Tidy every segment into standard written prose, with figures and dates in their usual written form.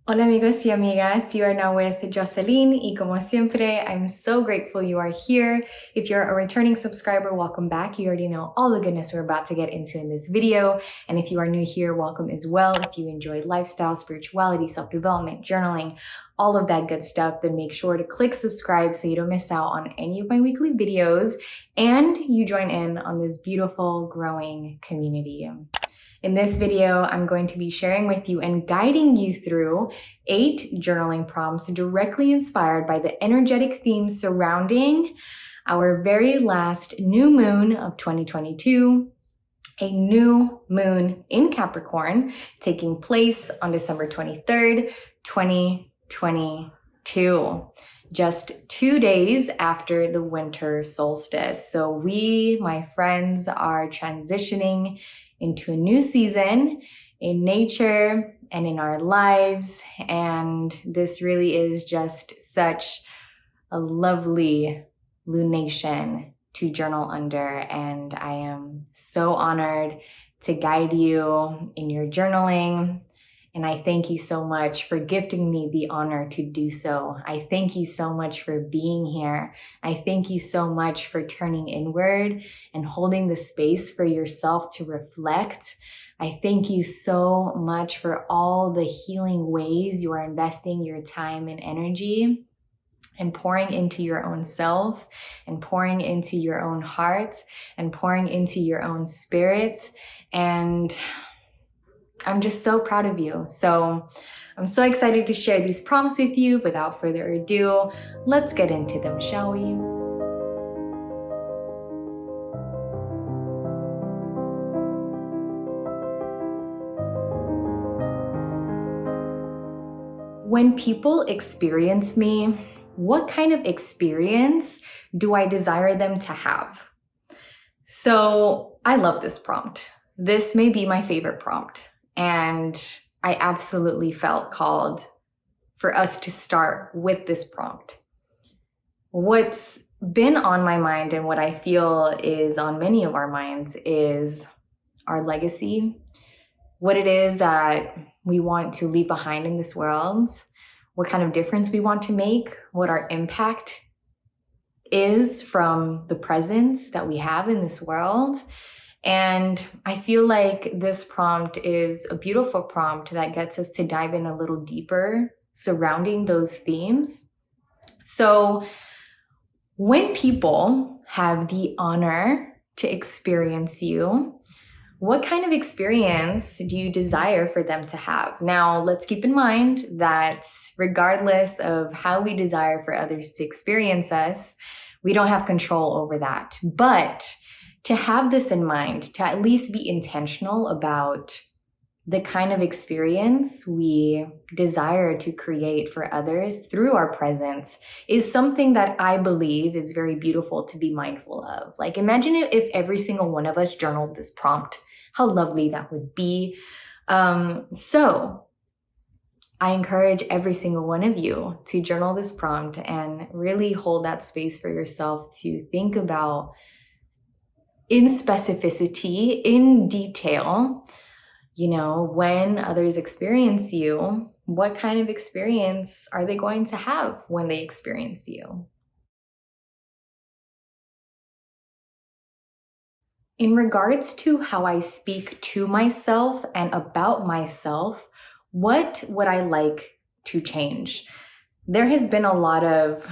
Hola amigos y amigas, you are now with Jocelyn y como siempre, I'm so grateful you are here. If you're a returning subscriber, welcome back. You already know all the goodness we're about to get into in this video. And if you are new here, welcome as well. If you enjoy lifestyle, spirituality, self-development, journaling, all of that good stuff, then make sure to click subscribe so you don't miss out on any of my weekly videos and you join in on this beautiful, growing community. In this video, I'm going to be sharing with you and guiding you through 8 journaling prompts directly inspired by the energetic themes surrounding our very last new moon of 2022, a new moon in Capricorn taking place on December 23rd, 2022. Just 2 days after the winter solstice. So we, my friends, are transitioning into a new season in nature and in our lives. And this really is just such a lovely lunation to journal under. And I am so honored to guide you in your journaling. And I thank you so much for gifting me the honor to do so. I thank you so much for being here. I thank you so much for turning inward and holding the space for yourself to reflect. I thank you so much for all the healing ways you are investing your time and energy and pouring into your own self and pouring into your own heart and pouring into your own spirit. And I'm just so proud of you. So I'm so excited to share these prompts with you. Without further ado, let's get into them, shall we? When people experience me, what kind of experience do I desire them to have? So I love this prompt. This may be my favorite prompt. And I absolutely felt called for us to start with this prompt. What's been on my mind and what I feel is on many of our minds is our legacy, what it is that we want to leave behind in this world, what kind of difference we want to make, what our impact is from the presence that we have in this world. And I feel like this prompt is a beautiful prompt that gets us to dive in a little deeper surrounding those themes. So when people have the honor to experience you, what kind of experience do you desire for them to have? Now, let's keep in mind that regardless of how we desire for others to experience us, we don't have control over that. But to have this in mind, to at least be intentional about the kind of experience we desire to create for others through our presence is something that I believe is very beautiful to be mindful of. Like, imagine if every single one of us journaled this prompt, how lovely that would be. So I encourage every single one of you to journal this prompt and really hold that space for yourself to think about in specificity, in detail, when others experience you, what kind of experience are they going to have when they experience you? In regards to how I speak to myself and about myself, what would I like to change? There has been a lot of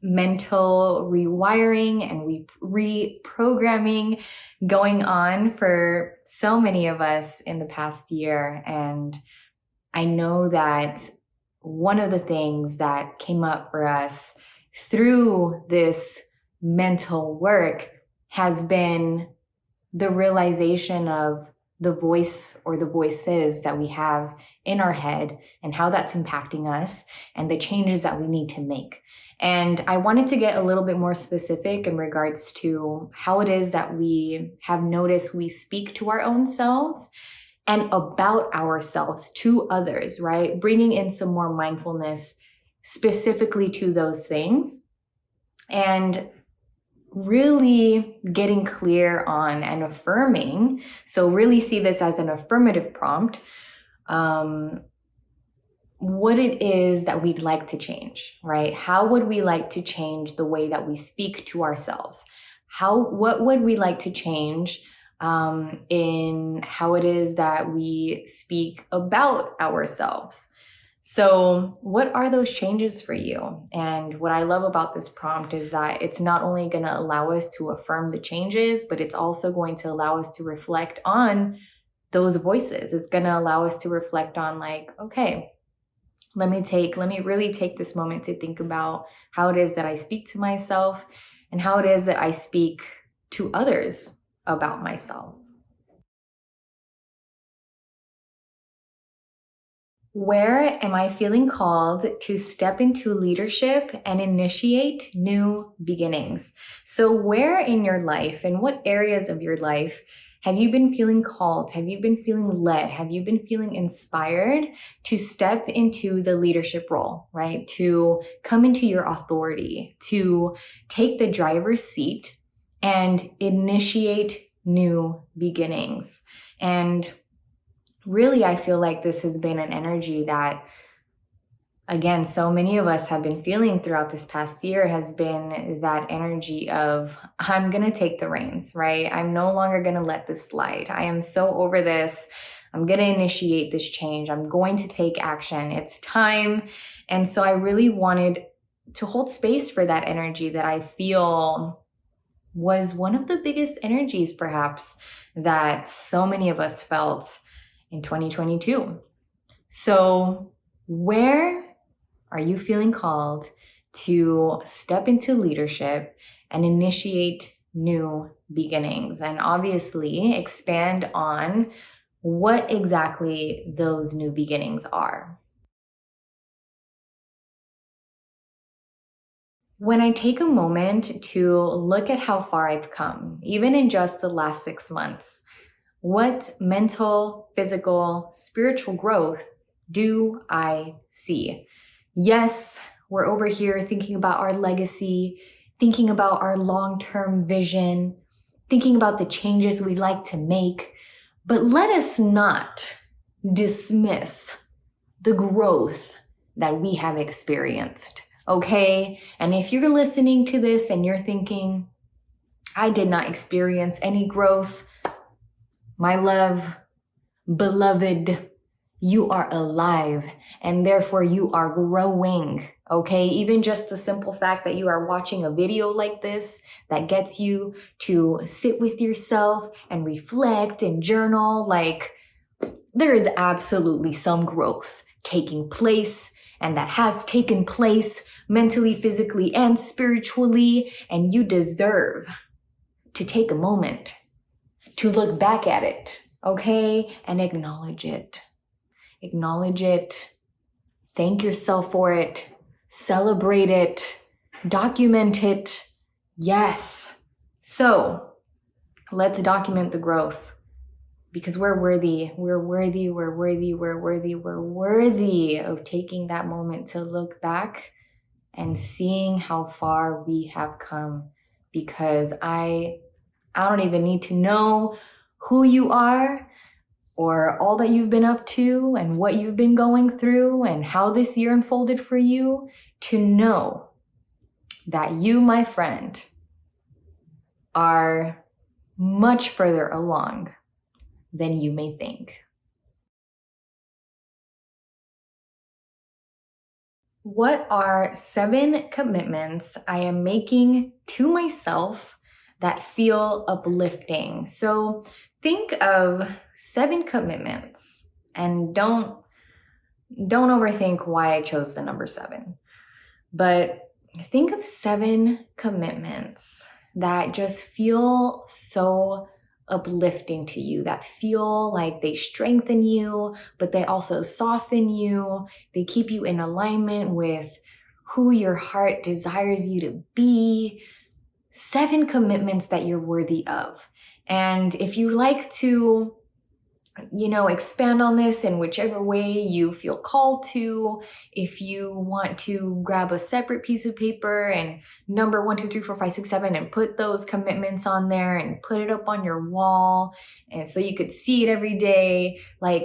mental rewiring and reprogramming going on for so many of us in the past year. And I know that one of the things that came up for us through this mental work has been the realization of the voice or the voices that we have in our head and how that's impacting us and the changes that we need to make. And I wanted to get a little bit more specific in regards to how it is that we have noticed we speak to our own selves and about ourselves to others, right? Bringing in some more mindfulness specifically to those things and really getting clear on and affirming. So really see this as an affirmative prompt. what it is that we'd like to change, right? How would we like to change the way that we speak to ourselves? What would we like to change in how it is that we speak about ourselves? So, what are those changes for you? And what I love about this prompt is that it's not only going to allow us to affirm the changes, but it's also going to allow us to reflect on those voices. It's going to allow us to reflect on, like, okay, let me really take this moment to think about how it is that I speak to myself and how it is that I speak to others about myself. Where am I feeling called to step into leadership and initiate new beginnings? So, where in your life and what areas of your life have you been feeling called? Have you been feeling led? Have you been feeling inspired to step into the leadership role, right? To come into your authority, to take the driver's seat and initiate new beginnings? And really, I feel like this has been an energy that, again, so many of us have been feeling throughout this past year, has been that energy of, I'm going to take the reins, right? I'm no longer going to let this slide. I am so over this. I'm going to initiate this change. I'm going to take action. It's time. And so I really wanted to hold space for that energy that I feel was one of the biggest energies, perhaps, that so many of us felt in 2022. So, where are you feeling called to step into leadership and initiate new beginnings? And obviously, expand on what exactly those new beginnings are. When I take a moment to look at how far I've come, even in just the last 6 months, what mental, physical, spiritual growth do I see? Yes, we're over here thinking about our legacy, thinking about our long-term vision, thinking about the changes we'd like to make, but let us not dismiss the growth that we have experienced, okay? And if you're listening to this and you're thinking, I did not experience any growth, my love, beloved, you are alive and therefore you are growing, okay? Even just the simple fact that you are watching a video like this that gets you to sit with yourself and reflect and journal, like, there is absolutely some growth taking place, and that has taken place mentally, physically, and spiritually, and you deserve to take a moment to look back at it, okay? And acknowledge it. Acknowledge it. Thank yourself for it. Celebrate it. Document it. Yes. So let's document the growth because we're worthy. We're worthy. We're worthy. We're worthy. We're worthy of taking that moment to look back and seeing how far we have come, because I don't even need to know who you are or all that you've been up to and what you've been going through and how this year unfolded for you to know that you, my friend, are much further along than you may think. What are 7 commitments I am making to myself that feel uplifting? So think of 7 commitments and don't overthink why I chose the number 7. But think of 7 commitments that just feel so uplifting to you, that feel like they strengthen you, but they also soften you. They keep you in alignment with who your heart desires you to be. 7 commitments that you're worthy of. And if you like to, expand on this in whichever way you feel called to, if you want to grab a separate piece of paper and number 1, 2, 3, 4, 5, 6, 7 and put those commitments on there and put it up on your wall, and so you could see it every day, like,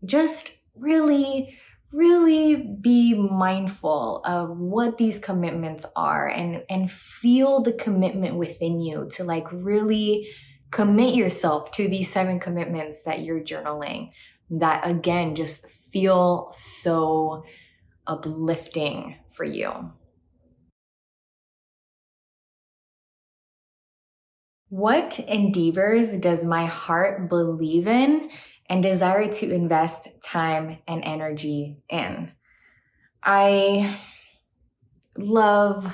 just really really be mindful of what these commitments are, and feel the commitment within you to like really commit yourself to these 7 commitments that you're journaling, that again just feel so uplifting for you. What endeavors does my heart believe in and desire to invest time and energy in? I love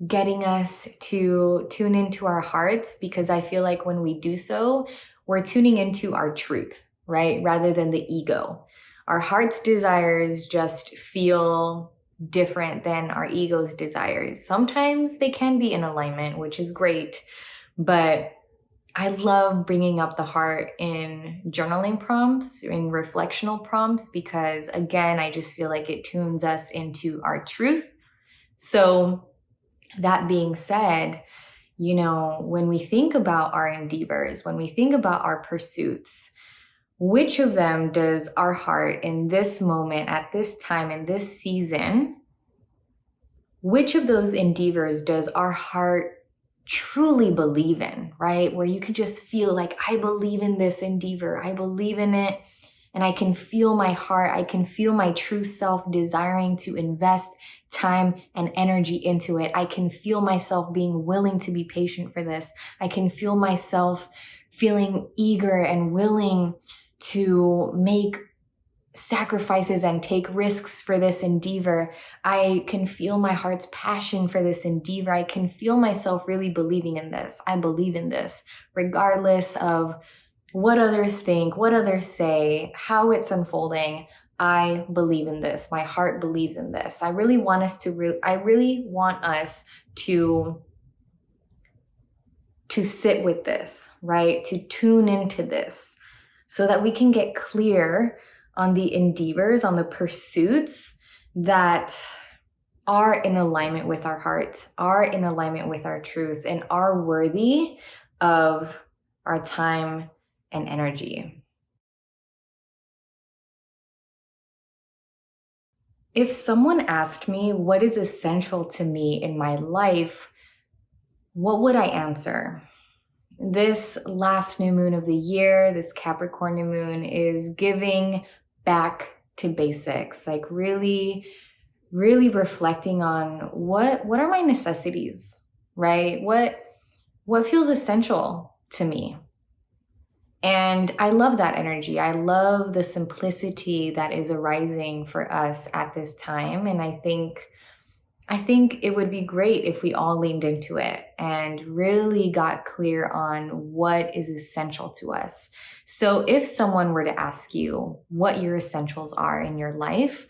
getting us to tune into our hearts, because I feel like when we do so, we're tuning into our truth, right? Rather than the ego. Our heart's desires just feel different than our ego's desires. Sometimes they can be in alignment, which is great, but I love bringing up the heart in journaling prompts, in reflectional prompts, because again, I just feel like it tunes us into our truth. So that being said, when we think about our endeavors, when we think about our pursuits, which of them does our heart in this moment, at this time, in this season, which of those endeavors does our heart truly believe in, right? Where you could just feel like, I believe in this endeavor, I believe in it, and I can feel my heart, I can feel my true self desiring to invest time and energy into it. I can feel myself being willing to be patient for this. I can feel myself feeling eager and willing to make sacrifices and take risks for this endeavor. I can feel my heart's passion for this endeavor. I can feel myself really believing in this. I believe in this, regardless of what others think, what others say, how it's unfolding. I believe in this. My heart believes in this. I really want us to sit with this, right? To tune into this so that we can get clear on the endeavors, on the pursuits that are in alignment with our heart, are in alignment with our truth, and are worthy of our time and energy. If someone asked me what is essential to me in my life, what would I answer? This last new moon of the year, this Capricorn new moon, is giving back to basics, like really, really reflecting on what are my necessities, right? What feels essential to me? And I love that energy. I love the simplicity that is arising for us at this time. And I think it would be great if we all leaned into it and really got clear on what is essential to us. So if someone were to ask you what your essentials are in your life,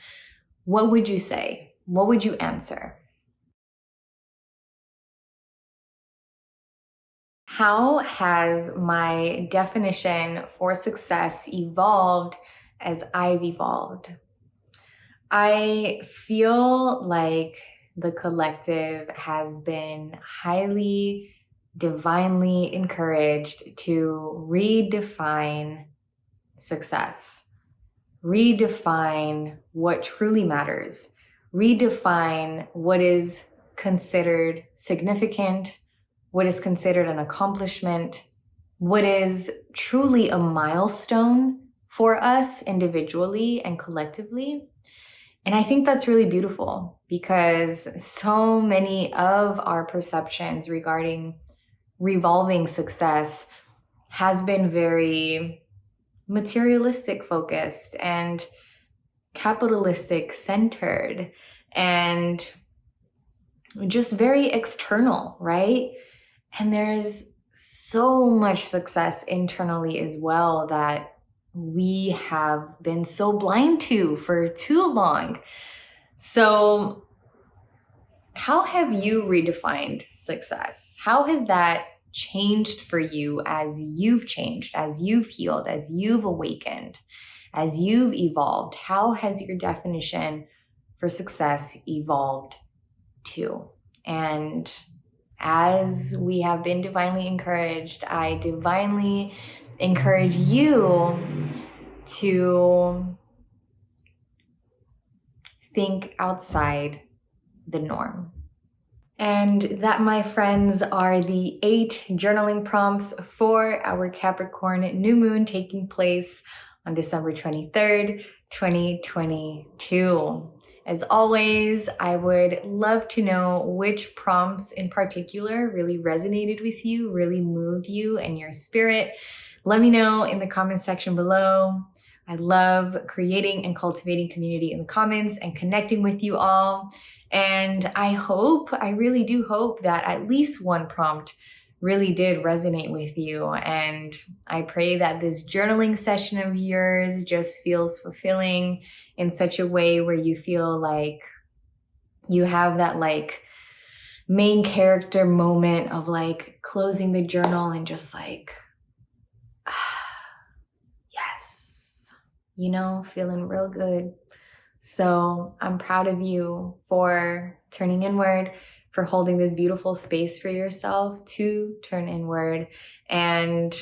what would you say? What would you answer? How has my definition for success evolved as I've evolved? I feel like the collective has been highly, divinely encouraged to redefine success, redefine what truly matters, redefine what is considered significant, what is considered an accomplishment, what is truly a milestone for us individually and collectively. And I think that's really beautiful, because so many of our perceptions regarding revolving success has been very materialistic focused and capitalistic centered and just very external, right? And there's so much success internally as well that we have been so blind to for too long. So, how have you redefined success? How has that changed for you as you've changed, as you've healed, as you've awakened, as you've evolved? How has your definition for success evolved too? And as we have been divinely encouraged, I divinely encourage you to think outside the norm. And that, my friends, are the 8 journaling prompts for our Capricorn new moon taking place on December 23rd, 2022. As always, I would love to know which prompts in particular really resonated with you, really moved you and your spirit. Let me know in the comment section below. I love creating and cultivating community in the comments and connecting with you all. And I really do hope that at least one prompt really did resonate with you. And I pray that this journaling session of yours just feels fulfilling in such a way where you feel like you have that like main character moment of like closing the journal and just like, yes, you know, feeling real good. So I'm proud of you for turning inward, for holding this beautiful space for yourself to turn inward. And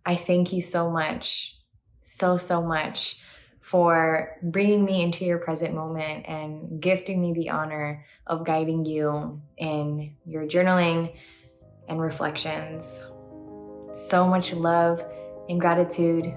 I thank you so much, so much for bringing me into your present moment and gifting me the honor of guiding you in your journaling and reflections. So much love and gratitude.